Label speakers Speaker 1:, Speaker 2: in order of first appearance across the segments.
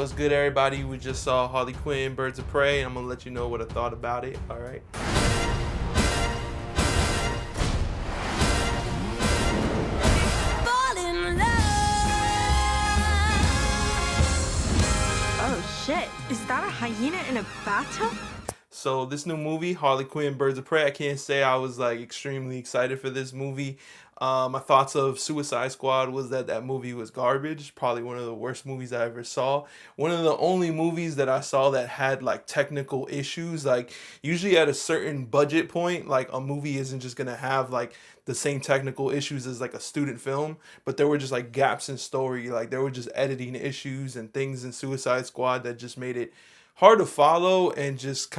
Speaker 1: What's good, everybody? We just saw Harley Quinn, Birds of Prey, and I'm gonna let you know what I thought about it. All right.
Speaker 2: Fall in love.
Speaker 3: Oh shit, is that a hyena in a bathtub?
Speaker 1: So this new movie, Harley Quinn, Birds of Prey, I can't say I was like extremely excited for this movie. My thoughts of Suicide Squad was that movie was garbage. Probably one of the worst movies I ever saw. One of the only movies that I saw that had like technical issues. Like usually at a certain budget point, like a movie isn't just gonna have like the same technical issues as like a student film, but there were just like gaps in story. Like there were just editing issues and things in Suicide Squad that just made it hard to follow and just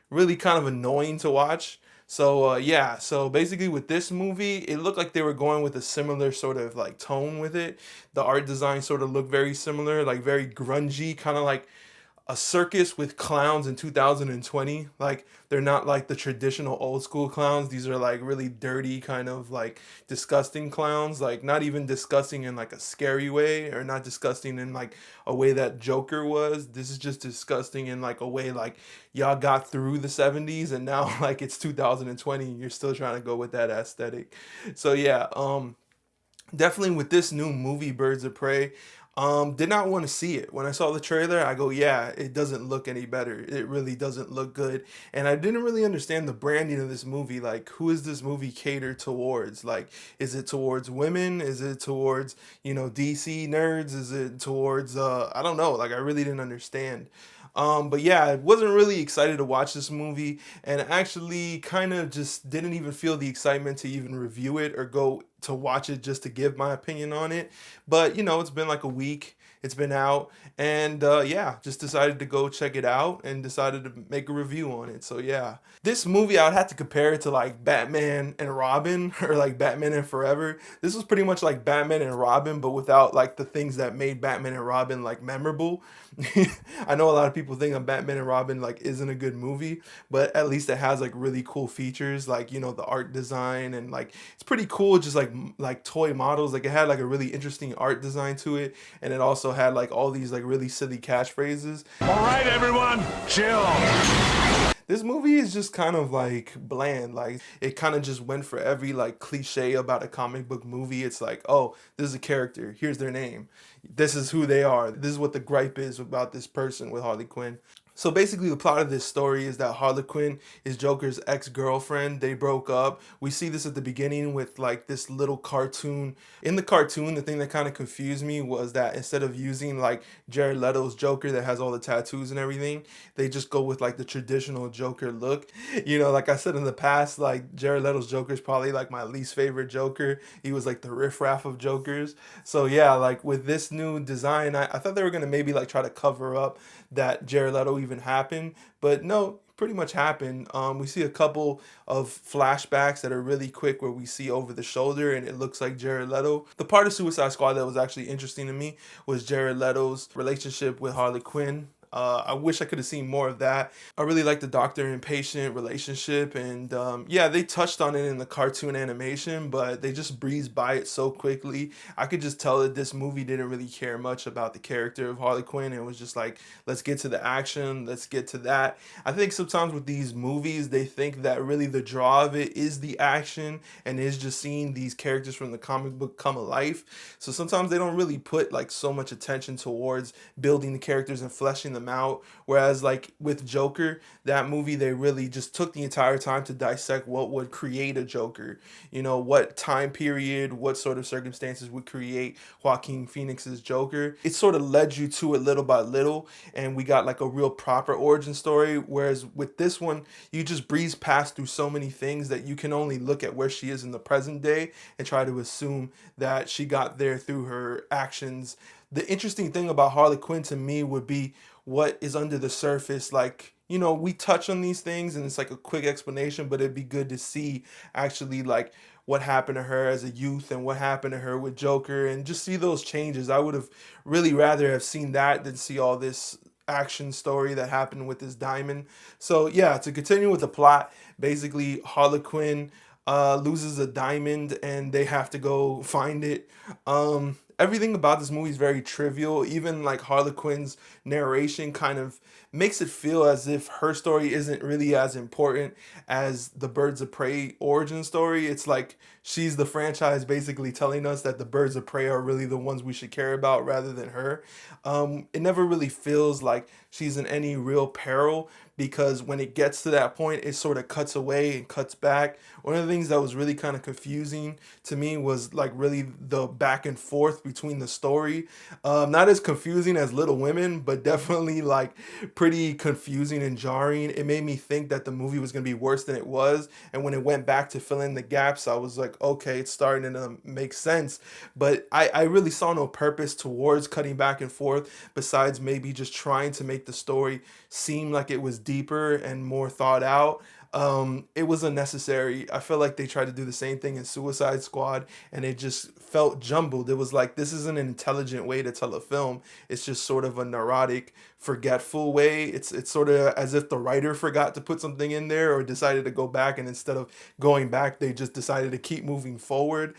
Speaker 1: really kind of annoying to watch. So yeah, so basically with this movie, it looked like they were going with a similar sort of like tone with it. The art design sort of looked very similar, like very grungy, kind of like a circus with clowns in 2020. Like they're not like the traditional old school clowns. These are like really dirty, kind of like disgusting clowns. Like not even disgusting in like a scary way, or not disgusting in like a way that Joker was. This is just disgusting in like a way like y'all got through the 70s and now like it's 2020 and you're still trying to go with that aesthetic. So yeah, definitely with this new movie, Birds of Prey, did not want to see it. When I saw the trailer, I go, yeah, it doesn't look any better. It really doesn't look good. And I didn't really understand the branding of this movie. Like, who is this movie catered towards? Like, is it towards women? Is it towards, DC nerds? Is it towards, I don't know. Like, I really didn't understand. But yeah, I wasn't really excited to watch this movie, and actually kind of just didn't even feel the excitement to even review it or go to watch it just to give my opinion on it. But it's been like a week. It's been out, and yeah, just decided to go check it out and decided to make a review on it. So yeah, this movie I would have to compare it to like Batman and Robin or like Batman and Forever. This was pretty much like Batman and Robin, but without like the things that made Batman and Robin like memorable. I know a lot of people think that Batman and Robin like isn't a good movie, but at least it has like really cool features, like the art design, and like it's pretty cool, just like toy models. Like it had like a really interesting art design to it, and it also had like all these like really silly catchphrases.
Speaker 4: All right, everyone, chill.
Speaker 1: This movie is just kind of like bland. Like it kind of just went for every like cliche about a comic book movie. It's like, oh, this is a character. Here's their name. This is who they are. This is what the gripe is about this person with Harley Quinn. So basically the plot of this story is that Harlequin is Joker's ex-girlfriend. They broke up. We see this at the beginning with like this little cartoon. In the cartoon, the thing that kind of confused me was that instead of using like Jared Leto's Joker that has all the tattoos and everything, they just go with like the traditional Joker look. Like I said in the past, like Jared Leto's Joker is probably like my least favorite Joker. He was like the riffraff of Jokers. So yeah, like with this new design, I thought they were gonna maybe like try to cover up that Jared Leto even happened, but no, pretty much happened. We see a couple of flashbacks that are really quick where we see over the shoulder and it looks like Jared Leto. The part of Suicide Squad that was actually interesting to me was Jared Leto's relationship with Harley Quinn. I wish I could have seen more of that. I really like the doctor and patient relationship, and yeah, they touched on it in the cartoon animation, but they just breezed by it so quickly. I could just tell that this movie didn't really care much about the character of Harley Quinn. It was just like, let's get to the action, let's get to that. I think sometimes with these movies, they think that really the draw of it is the action and is just seeing these characters from the comic book come alive. So sometimes they don't really put like so much attention towards building the characters and fleshing them out, whereas like with Joker, that movie, they really just took the entire time to dissect what would create a Joker, what time period, what sort of circumstances would create Joaquin Phoenix's Joker. It sort of led you to it little by little, and we got like a real proper origin story, whereas with this one, you just breeze past through so many things that you can only look at where she is in the present day and try to assume that she got there through her actions. The interesting thing about Harley Quinn to me would be what is under the surface. Like, we touch on these things and it's like a quick explanation, but it'd be good to see actually like what happened to her as a youth and what happened to her with Joker and just see those changes. I would have really rather have seen that than see all this action story that happened with this diamond. So yeah, to continue with the plot, basically Harlequin loses a diamond and they have to go find it. everything about this movie is very trivial. Even like Harlequin's narration kind of makes it feel as if her story isn't really as important as the Birds of Prey origin story. It's like she's the franchise basically telling us that the Birds of Prey are really the ones we should care about rather than her. It never really feels like she's in any real peril, because when it gets to that point, it sort of cuts away and cuts back. One of the things that was really kind of confusing to me was like really the back and forth between the story. Not as confusing as Little Women, but definitely like pretty confusing and jarring. It made me think that the movie was going to be worse than it was. And when it went back to fill in the gaps, I was like, okay, it's starting to make sense. But I really saw no purpose towards cutting back and forth besides maybe just trying to make the story seem like it was deeper and more thought out. It was unnecessary. I feel like they tried to do the same thing in Suicide Squad, and it just felt jumbled. It was like, this isn't an intelligent way to tell a film. It's just sort of a neurotic, forgetful way. It's sort of as if the writer forgot to put something in there or decided to go back, and instead of going back, they just decided to keep moving forward.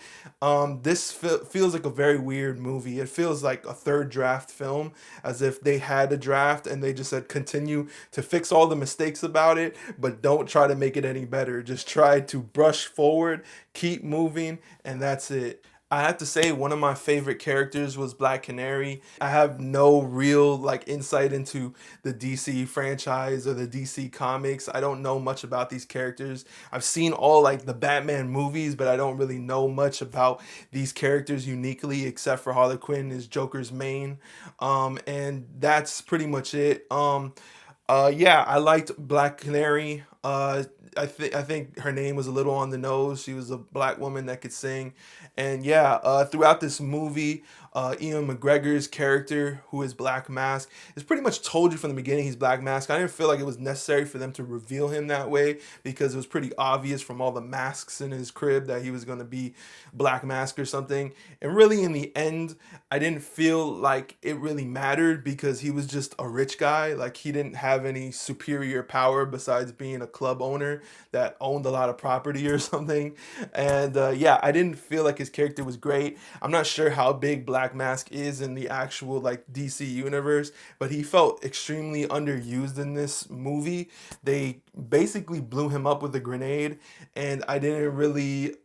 Speaker 1: This feels like a very weird movie. It feels like a third draft film, as if they had a draft and they just said continue to fix all the mistakes about it, but don't try to make it any better. Just try to brush forward, keep moving, and that's it. I have to say one of my favorite characters was Black Canary. I have no real like insight into the DC franchise or the DC comics. I don't know much about these characters. I've seen all like the Batman movies, but I don't really know much about these characters uniquely, except for Harley Quinn is Joker's main. And that's pretty much it. Yeah, I liked Black Canary. I think her name was a little on the nose. She was a black woman that could sing, and yeah, throughout this movie, Ian McGregor's character, who is Black Mask, is pretty much told you from the beginning he's Black Mask. I didn't feel like it was necessary for them to reveal him that way, because it was pretty obvious from all the masks in his crib that he was going to be Black Mask or something. And really, in the end, I didn't feel like it really mattered, because he was just a rich guy. Like, he didn't have any superior power besides being a club owner that owned a lot of property or something. And yeah, I didn't feel like his character was great. I'm not sure how big Black Mask is in the actual like DC universe, but he felt extremely underused in this movie. They basically blew him up with a grenade, and I didn't really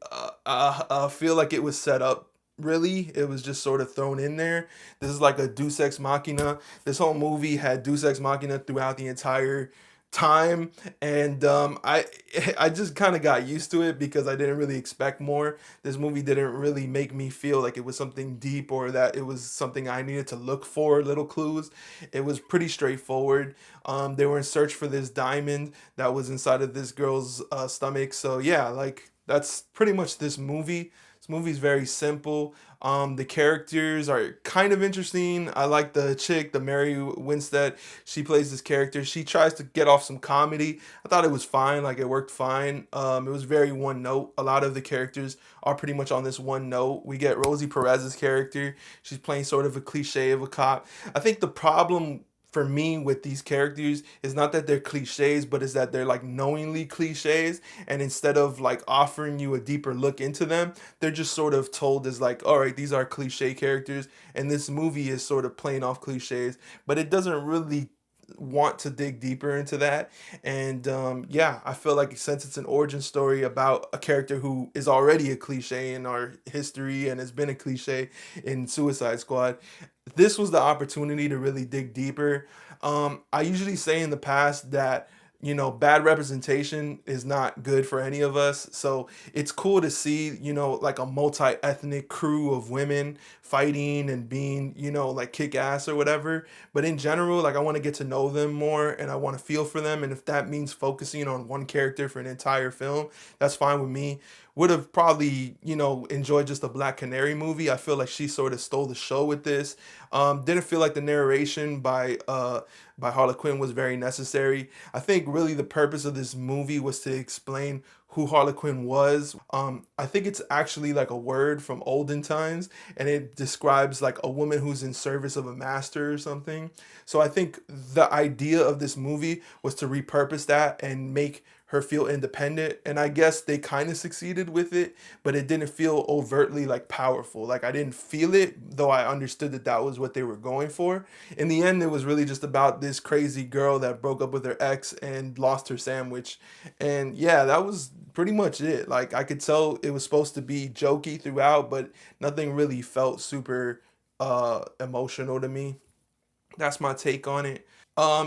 Speaker 1: feel like it was set up. Really, it was just sort of thrown in there. This is like a Deus Ex Machina. This whole movie had Deus Ex Machina throughout the entire time, and I just kind of got used to it because I didn't really expect more. This movie didn't really make me feel like it was something deep or that it was something I needed to look for little clues. It was pretty straightforward. They were in search for this diamond that was inside of this girl's stomach. So yeah, like, that's pretty much this movie. This movie is very simple. The characters are kind of interesting. I like the chick, the Mary Winstead. She plays this character. She tries to get off some comedy. I thought it was fine. Like, it worked fine. It was very one note. A lot of the characters are pretty much on this one note. We get Rosie Perez's character. She's playing sort of a cliche of a cop. I think the problem for me with these characters is not that they're cliches, but is that they're like knowingly cliches, and instead of like offering you a deeper look into them, they're just sort of told as like, all right, these are cliche characters, and this movie is sort of playing off cliches, but it doesn't really want to dig deeper into that. And yeah, I feel like since it's an origin story about a character who is already a cliche in our history and has been a cliche in Suicide Squad, this was the opportunity to really dig deeper. I usually say in the past that, you know, bad representation is not good for any of us. So it's cool to see, you know, like a multi-ethnic crew of women fighting and being, you know, like kick ass or whatever. But in general, like, I want to get to know them more and I want to feel for them. And if that means focusing on one character for an entire film, that's fine with me. Would have probably, you know, enjoyed just a Black Canary movie. I feel like she sort of stole the show with this. Didn't feel like the narration by Harlequin was very necessary. I think really the purpose of this movie was to explain who Harlequin was. I think it's actually like a word from olden times, and it describes like a woman who's in service of a master or something. So I think the idea of this movie was to repurpose that and make her feel independent, and I guess they kind of succeeded with it, but it didn't feel overtly like powerful. Like I didn't feel it, though I understood that that was what they were going for. In the end, it was really just about this crazy girl that broke up with her ex and lost her sandwich, and yeah, that was pretty much it. Like I could tell it was supposed to be jokey throughout, but nothing really felt super emotional to me. That's my take on it.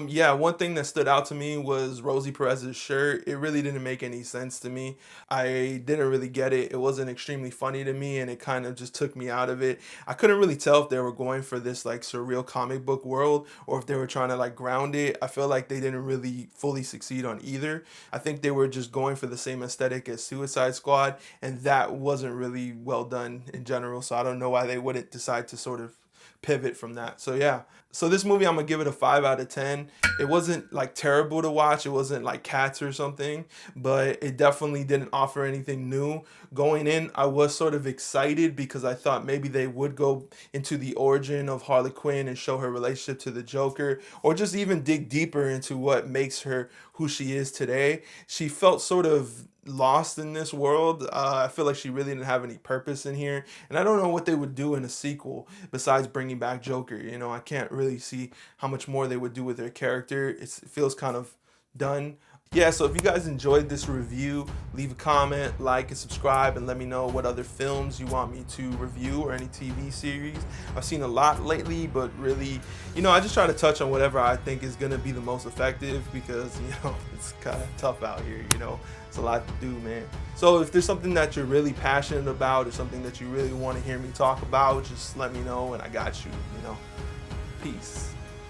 Speaker 1: Yeah, one thing that stood out to me was Rosie Perez's shirt. It really didn't make any sense to me. I didn't really get it. It wasn't extremely funny to me, and it kind of just took me out of it. I couldn't really tell if they were going for this like surreal comic book world or if they were trying to like ground it. I feel like they didn't really fully succeed on either. I think they were just going for the same aesthetic as Suicide Squad, and that wasn't really well done in general. So I don't know why they wouldn't decide to sort of pivot from that. So yeah, so this movie, I'm gonna give it a 5 out of 10. It wasn't like terrible to watch, it wasn't like Cats or something, but it definitely didn't offer anything new. Going in, I was sort of excited because I thought maybe they would go into the origin of Harley Quinn and show her relationship to the Joker, or just even dig deeper into what makes her who she is today. She felt sort of lost in this world. I feel like she really didn't have any purpose in here, and I don't know what they would do in a sequel besides bringing back Joker. You know, I can't really see how much more they would do with their character. It feels kind of done. Yeah, so if you guys enjoyed this review, leave a comment, like, and subscribe, and let me know what other films you want me to review or any TV series. I've seen a lot lately, but really, you know, I just try to touch on whatever I think is going to be the most effective because, you know, it's kind of tough out here, you know. It's a lot to do, man. So if there's something that you're really passionate about or something that you really want to hear me talk about, just let me know and I got you, you know. Peace.